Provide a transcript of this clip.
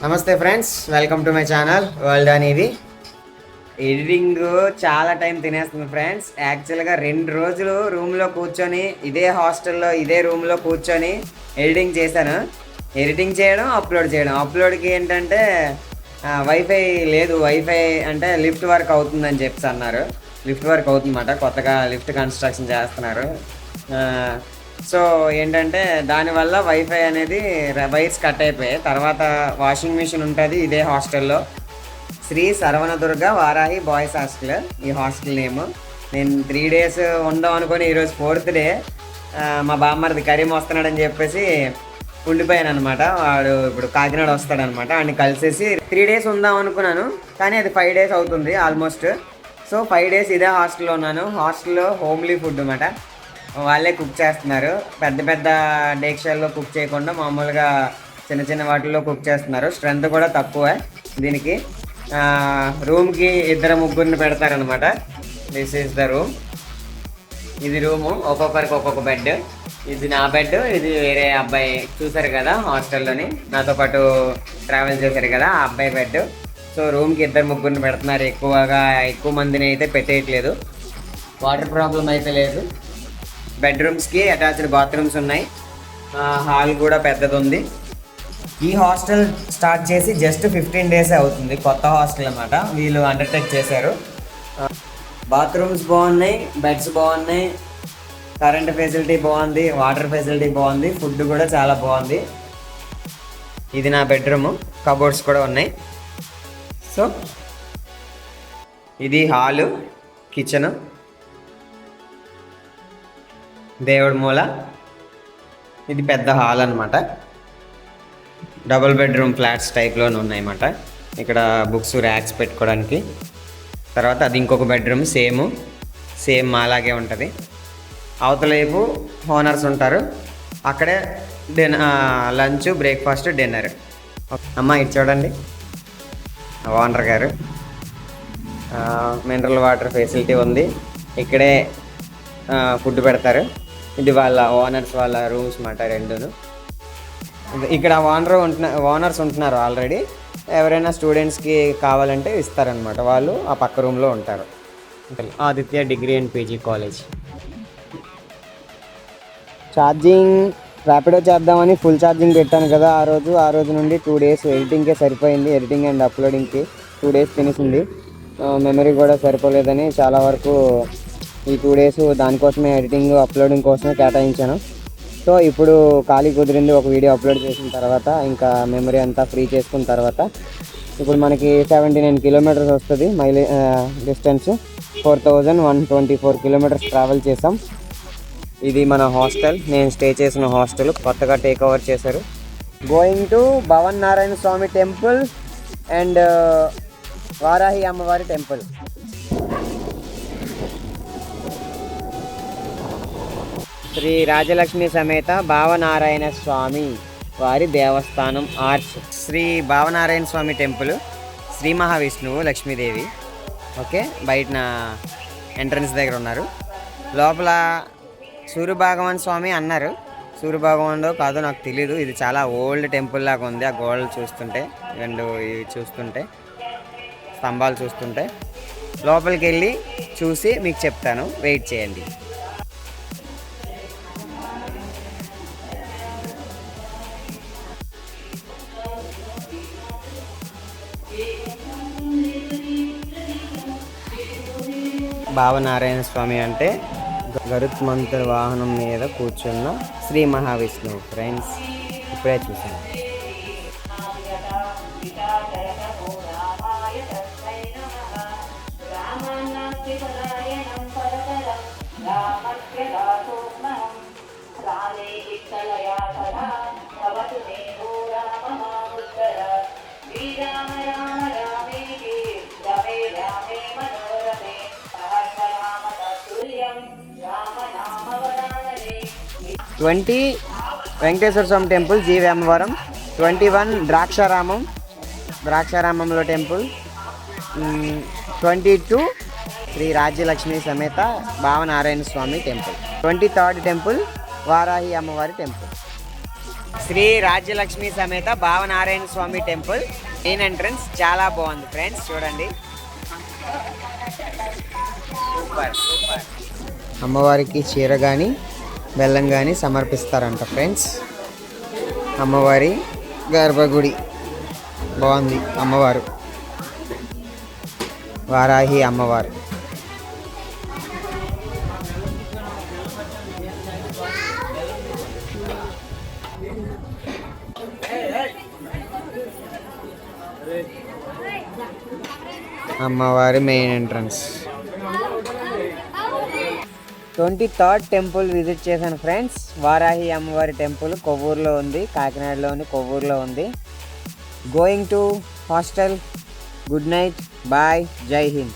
నమస్తే friends, welcome to my channel world అనేది. Editing చాలా టైం తినేస్తుంది ఫ్రెండ్స్. యాక్చువల్గా 2 రోజులు రూమ్లో కూర్చొని ఇదే హాస్టల్లో ఇదే రూమ్లో కూర్చొని ఎడిటింగ్ చేశాను. ఎడిటింగ్ చేయడం, అప్లోడ్కి ఏంటంటే వైఫై లేదు. వైఫై అంటే లిఫ్ట్ వర్క్ అవుతుందని చెప్పి అన్నారు. లిఫ్ట్ వర్క్ అవుతుందన్నమాట, కొత్తగా లిఫ్ట్ కన్స్ట్రక్షన్ చేస్తున్నారు. సో ఏంటంటే దానివల్ల వైఫై అనేది వైర్స్ కట్ అయిపోయాయి. తర్వాత వాషింగ్ మిషన్ ఉంటుంది ఇదే హాస్టల్లో. శ్రీ సరవణదుర్గ వారాహి బాయ్స్ హాస్టల్ ఈ హాస్టల్ నేమ్. నేను 3 days ఉందాం అనుకొని ఈరోజు 4th day మా బామ్మర్ది కరీం వస్తున్నాడని చెప్పేసి ఉండిపోయాను అనమాట. వాడు ఇప్పుడు కాకినాడ వస్తాడనమాట. వాడిని కలిసేసి 3 days ఉందాం అనుకున్నాను, కానీ అది 5 days అవుతుంది ఆల్మోస్ట్. సో 5 days ఇదే హాస్టల్లో ఉన్నాను. హాస్టల్లో హోమ్లీ ఫుడ్ అన్నమాట. వాళ్ళే కుక్ చేస్తున్నారు. పెద్ద పెద్ద డేక్షల్లో కుక్ చేయకుండా మామూలుగా చిన్న చిన్న వాటిల్లో కుక్ చేస్తున్నారు. స్ట్రెంత్ కూడా తక్కువే దీనికి. రూమ్కి 2-3 పెడతారనమాట. This is the room. ఇది రూము, ఒక్కొక్కరికి ఒక్కొక్క బెడ్. ఇది నా బెడ్, ఇది వేరే అబ్బాయి చూసారు కదా హాస్టల్లోని నాతో పాటు ట్రావెల్ చేశారు కదా ఆ అబ్బాయి బెడ్. సో రూమ్కి 2-3 పెడుతున్నారు. ఎక్కువ మందిని అయితే పెట్టేయట్లేదు. వాటర్ ప్రాబ్లం అయితే లేదు. బెడ్రూమ్స్కి అటాచ్డ్ బాత్రూమ్స్ ఉన్నాయి. హాల్ కూడా పెద్దది ఉంది. ఈ హాస్టల్ స్టార్ట్ చేసి జస్ట్ 15 days అవుతుంది. కొత్త హాస్టల్ అన్నమాట. వీళ్ళు అండర్టేక్ చేశారు. బాత్రూమ్స్ బాగున్నాయి, బెడ్స్ బాగున్నాయి, కరెంట్ ఫెసిలిటీ బాగుంది, వాటర్ ఫెసిలిటీ బాగుంది, ఫుడ్ కూడా చాలా బాగుంది. ఇది నా బెడ్రూమ్, కబోర్డ్స్ కూడా ఉన్నాయి. సో ఇది హాలు, కిచెను, దేవుడి మూల. ఇది పెద్ద హాల్ అనమాట. డబుల్ బెడ్రూమ్ ఫ్లాట్స్ టైప్లోనే ఉన్నాయన్నమాట. ఇక్కడ బుక్స్ ర్యాక్స్ పెట్టుకోవడానికి. తర్వాత అది ఇంకొక బెడ్రూమ్, సేమ్ అలాగే ఉంటుంది. అవతల వైపు ఓనర్స్ ఉంటారు. అక్కడే లంచ్, బ్రేక్ఫాస్ట్, డిన్నర్. అమ్మ ఇది చూడండి, ఓనర్ గారు. మినరల్ వాటర్ ఫెసిలిటీ ఉంది. ఇక్కడే ఫుడ్ పెడతారు. ఇది వాళ్ళ ఓనర్స్ వాళ్ళ రూమ్స్ అన్నమాట 2. ఇక్కడ ఓనర్స్ ఉంటున్నారు ఆల్రెడీ. ఎవరైనా స్టూడెంట్స్కి కావాలంటే ఇస్తారనమాట. వాళ్ళు ఆ పక్క రూమ్లో ఉంటారు. Aditya degree and PG college. Charging Rapido చేద్దామని ఫుల్ ఛార్జింగ్ పెట్టాను కదా ఆ రోజు నుండి 2 days ఎడిటింగ్కే సరిపోయింది. ఎడిటింగ్ అండ్ అప్లోడింగ్కి 2 days తినేసింది. మెమరీ కూడా సరిపోలేదని చాలా వరకు ఈ 2 days దానికోసమే, ఎడిటింగ్ అప్లోడింగ్ కోసమే కేటాయించాను. సో ఇప్పుడు ఖాళీ కుదిరింది. ఒక వీడియో అప్లోడ్ చేసిన తర్వాత ఇంకా మెమరీ అంతా ఫ్రీ చేసుకున్న తర్వాత ఇప్పుడు మనకి 79 kilometers వస్తుంది డిస్టెన్స్. 4124 kilometers ట్రావెల్ చేసాం. ఇది మన హాస్టల్, నేను స్టే చేసిన హాస్టల్. కొత్తగా టేక్ ఓవర్ చేశారు. Going to Bhavan Narayana Swamy temple and Varahi అమ్మవారి టెంపుల్. శ్రీ రాజలక్ష్మి సమేత భావనారాయణ స్వామి వారి దేవస్థానం arch. Sri Bhavanarayana Swamy temple, Sri Mahavishnu, Lakshmidevi. Okay, బయటన ఎంట్రన్స్ దగ్గర ఉన్నారు. లోపల సూర్యభగవాన్ స్వామి అన్నారు. సూర్యభగవానుడో కాదో నాకు తెలీదు. ఇది చాలా ఓల్డ్ టెంపుల్ లాగా ఉంది. ఆ గోడలు చూస్తుంటే, ఇవి చూస్తుంటే, స్తంభాలు చూస్తుంటే. లోపలికి వెళ్ళి చూసి మీకు చెప్తాను, వెయిట్ చేయండి. భావనారాయణ స్వామి అంటే గరుత్మంతుడి వాహనం మీద కూర్చున్న శ్రీ మహావిష్ణువు. ఫ్రెండ్స్ ఇప్పుడే చూసాను. Twenty Venkateswara Swamy temple, G Vemavaram. 21 ద్రాక్షారామంలో టెంపుల్. 22 శ్రీ రాజ్యలక్ష్మి సమేత Bhavanarayana Swamy temple. 23rd temple Varahi అమ్మవారి టెంపుల్. శ్రీ రాజ్యలక్ష్మి సమేత Bhavanarayana Swamy temple main entrance చాలా బాగుంది ఫ్రెండ్స్, చూడండి. Super super. అమ్మవారికి చీర కానీ బెల్లం కానీ సమర్పిస్తారంట ఫ్రెండ్స్. అమ్మవారి గర్భగుడి బాగుంది. అమ్మవారు వారాహి అమ్మవారు. అమ్మవారి main entrance. 23rd temple visit చేశాను ఫ్రెండ్స్. వారాహి అమ్మవారి టెంపుల్ కొవ్వూరులో ఉంది, కాకినాడలోని కొవ్వూరులో ఉంది. Going to hostel. Good night, bye, Jai Hind.